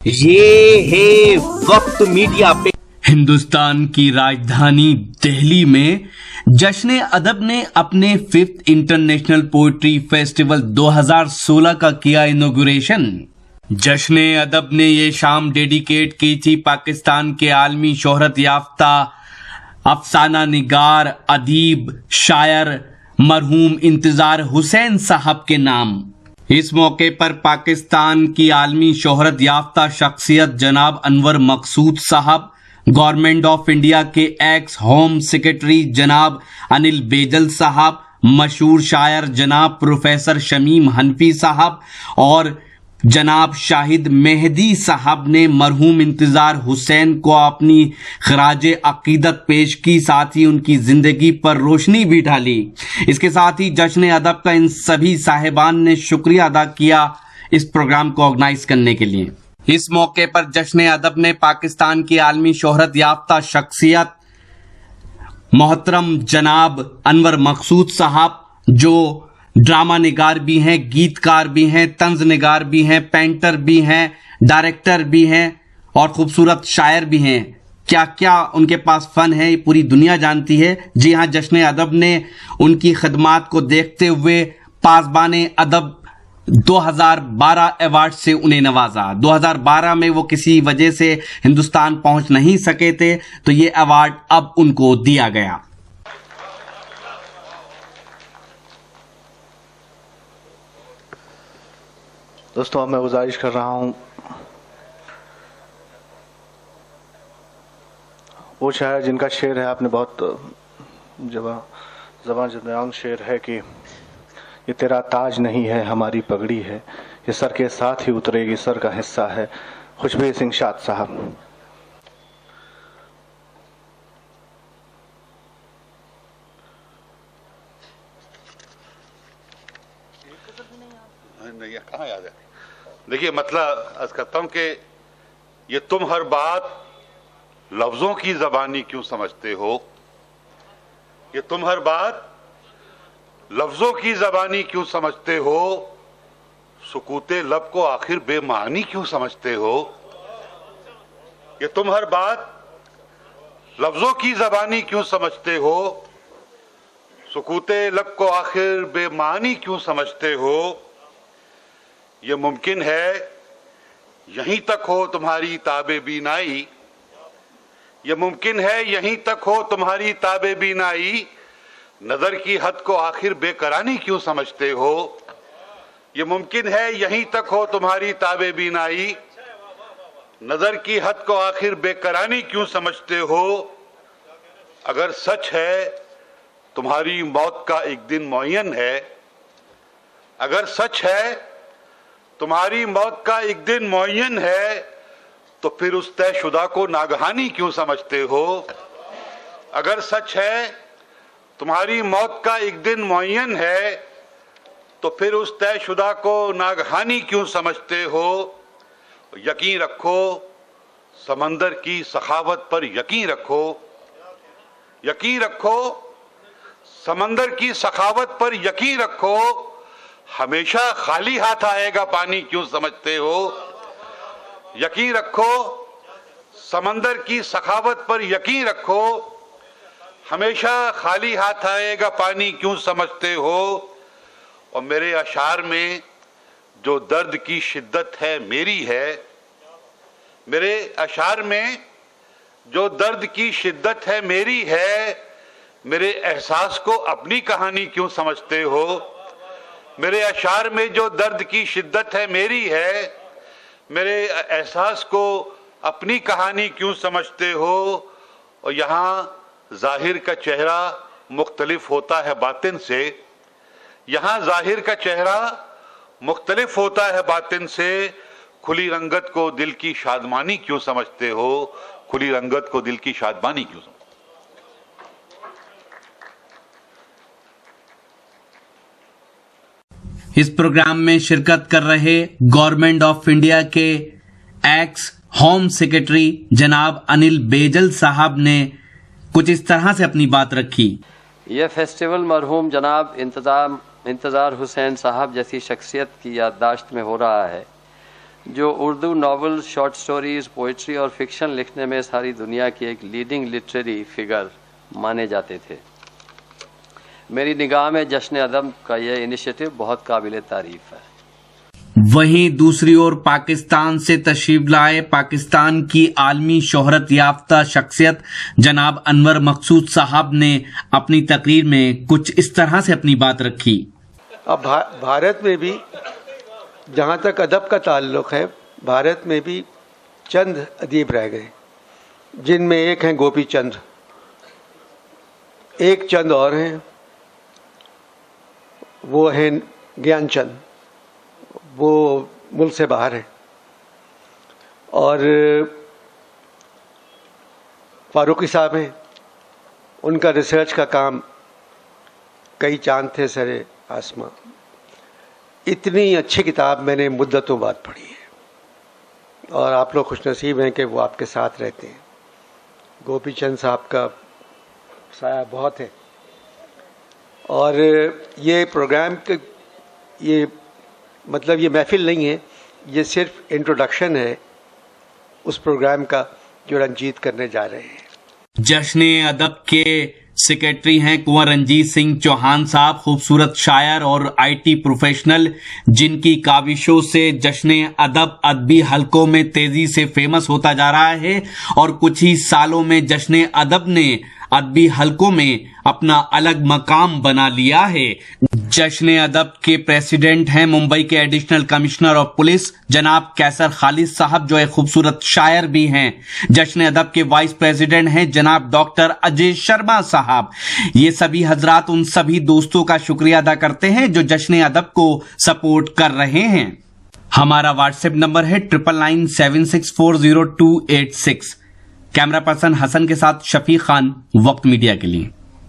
ये है वक्त मीडिया पे। हिंदुस्तान की राजधानी दिल्ली में जश्न अदब ने अपने 5th इंटरनेशनल पोएट्री फेस्टिवल 2016 का किया इनॉग्रेशन। जश्न अदब ने ये शाम डेडिकेट की थी पाकिस्तान के आलमी शोहरत याफ्ता अफसाना निगार, अदीब, शायर मरहूम इंतजार हुसैन साहब के नाम। इस मौके पर पाकिस्तान की आलमी शोहरत याफ्ता शख्सियत जनाब अनवर मकसूद साहब, गवर्नमेंट ऑफ इंडिया के एक्स होम सेक्रेटरी जनाब अनिल बेजल साहब, मशहूर शायर जनाब प्रोफेसर शमीम हनफी साहब और जनाब शाहिद मेहदी साहब ने मरहूम इंतजार हुसैन को अपनी खराजे अकीदत पेश की, साथ ही उनकी जिंदगी पर रोशनी भी डाली। इसके साथ ही जश्न अदब का इन सभी साहिबान ने शुक्रिया अदा किया इस प्रोग्राम को ऑर्गेनाइज करने के लिए। इस मौके पर जश्न अदब ने पाकिस्तान की आलमी शोहरत याफ्ता शख्सियत मोहतरम जनाब अनवर मकसूद साहब, जो ड्रामा निगार भी हैं, गीतकार भी हैं, तंज निगार भी हैं, पेंटर भी हैं, डायरेक्टर भी हैं और खूबसूरत शायर भी हैं। क्या क्या उनके पास फन है ये पूरी दुनिया जानती है। जी हाँ, जश्न अदब ने उनकी खदमात को देखते हुए पासबान अदब 2012 अवार्ड से उन्हें नवाजा। 2012 में वो किसी वजह से हिंदुस्तान पहुंच नहीं सके थे, तो ये अवार्ड अब उनको दिया गया। दोस्तों, अब मैं गुजारिश कर रहा हूं, वो शायर जिनका शेर है, आपने बहुत जबरदस्त शेर है कि ये तेरा ताज नहीं है हमारी पगड़ी है, ये सर के साथ ही उतरेगी, सर का हिस्सा है। खुशबू सिंह शाद साहब। नहीं, कहाँ याद है। देखिए, मतलब अर्ज करता हूं कि ये तुम हर बात लफ्जों की जबानी क्यों समझते हो, ये तुम हर बात लफ्जों की जबानी क्यों समझते हो, सुकूते लब को आखिर बेमानी क्यों समझते हो। ये तुम हर बात लफ्जों की जबानी क्यों समझते हो, सुकूते लब को आखिर बेमानी क्यों समझते हो। ये मुमकिन है यहीं तक हो तुम्हारी ताबे बीनाई, ये मुमकिन है यहीं तक हो तुम्हारी ताबे बीनाई, नजर की हद को आखिर बेकरानी क्यों समझते हो। ये मुमकिन है यहीं तक हो तुम्हारी ताबे बीनाई, नजर की हद को आखिर बेकरानी क्यों समझते हो। अगर सच है तुम्हारी मौत का एक दिन मुअय्यन है, अगर सच है तुम्हारी मौत का एक दिन मुअय्यन है, तो फिर उस तयशुदा को नागहानी क्यों समझते हो। अगर सच है तुम्हारी मौत का एक दिन मुअय्यन है, तो फिर उस तयशुदा को नागहानी क्यों समझते हो। यकीन रखो समंदर की सखावत पर, यकीन रखो, यकीन रखो समंदर की सखावत पर, यकीन रखो, हमेशा खाली हाथ आएगा पानी क्यों समझते हो। यकीन रखो समंदर की सखावत पर, यकीन रखो, हमेशा खाली हाथ आएगा पानी क्यों समझते हो। और मेरे अशार में जो दर्द की शिद्दत है मेरी है, मेरे अशार में जो दर्द की शिद्दत है मेरी है, मेरे एहसास को अपनी कहानी क्यों समझते हो। मेरे अशार में जो दर्द की शिद्दत है मेरी है, मेरे एहसास को अपनी कहानी क्यों समझते हो। और यहाँ जाहिर का चेहरा मुख्तलिफ होता है बातिन से, यहाँ जाहिर का चेहरा मुख्तलिफ होता है बातिन से, खुली रंगत को दिल की शादमानी क्यों समझते हो, खुली रंगत को दिल की शादमानी क्यों समझते हो। इस प्रोग्राम में शिरकत कर रहे गवर्नमेंट ऑफ इंडिया के एक्स होम सेक्रेटरी जनाब अनिल बेजल साहब ने कुछ इस तरह से अपनी बात रखी। यह फेस्टिवल मरहूम जनाब इंतजार हुसैन साहब जैसी शख्सियत की याददाश्त में हो रहा है, जो Urdu novel, short stories, poetry और फिक्शन लिखने में सारी दुनिया की एक लीडिंग लिटरेरी फिगर माने जाते थे। मेरी निगाह में जश्न अदब का यह इनिशिएटिव बहुत काबिल तारीफ है। वहीं दूसरी ओर पाकिस्तान से तशरीफ लाए पाकिस्तान की आलमी शोहरत याफ्ता शख्सियत जनाब अनवर मकसूद साहब ने अपनी तकरीर में कुछ इस तरह से अपनी बात रखी। अब भारत में भी जहाँ तक अदब का ताल्लुक़ है, भारत में भी चंद अदीब रह गए, जिनमें एक हैं गोपी चंद, एक चंद और हैं, वो हैं ज्ञानचंद, वो मुल्क से बाहर हैं, और फारूकी साहब हैं, उनका रिसर्च का काम कई चांद थे सरे आसमां। इतनी अच्छी किताब मैंने मुद्दतों बाद पढ़ी है और आप लोग खुशनसीब हैं कि वो आपके साथ रहते हैं। गोपी चंद साहब का साया बहुत है और ये प्रोग्राम के ये मतलब ये महफिल नहीं है, ये सिर्फ इंट्रोडक्शन है उस प्रोग्राम का जो रंजीत करने जा रहे हैं। जश्न अदब के सेक्रेटरी हैं कुंवर रंजीत सिंह चौहान साहब, खूबसूरत शायर और आईटी प्रोफेशनल, जिनकी काविशों से जश्न अदब अदबी हलकों में तेजी से फेमस होता जा रहा है और कुछ ही सालों में जश्न अदब ने अदबी हलकों में अपना अलग मकाम बना लिया है। जश्न अदब के प्रेसिडेंट हैं मुंबई के एडिशनल कमिश्नर ऑफ पुलिस जनाब कैसर खालिद साहब, जो एक खूबसूरत शायर भी हैं। जश्न अदब के वाइस प्रेसिडेंट हैं जनाब डॉक्टर अजय शर्मा साहब। ये सभी हजरात उन सभी दोस्तों का शुक्रिया अदा करते हैं जो जश्न अदब को सपोर्ट कर रहे हैं। हमारा व्हाट्सएप नंबर है 9997640286। कैमरा पर्सन हसन के साथ शफीक खान, वक्त मीडिया के लिए।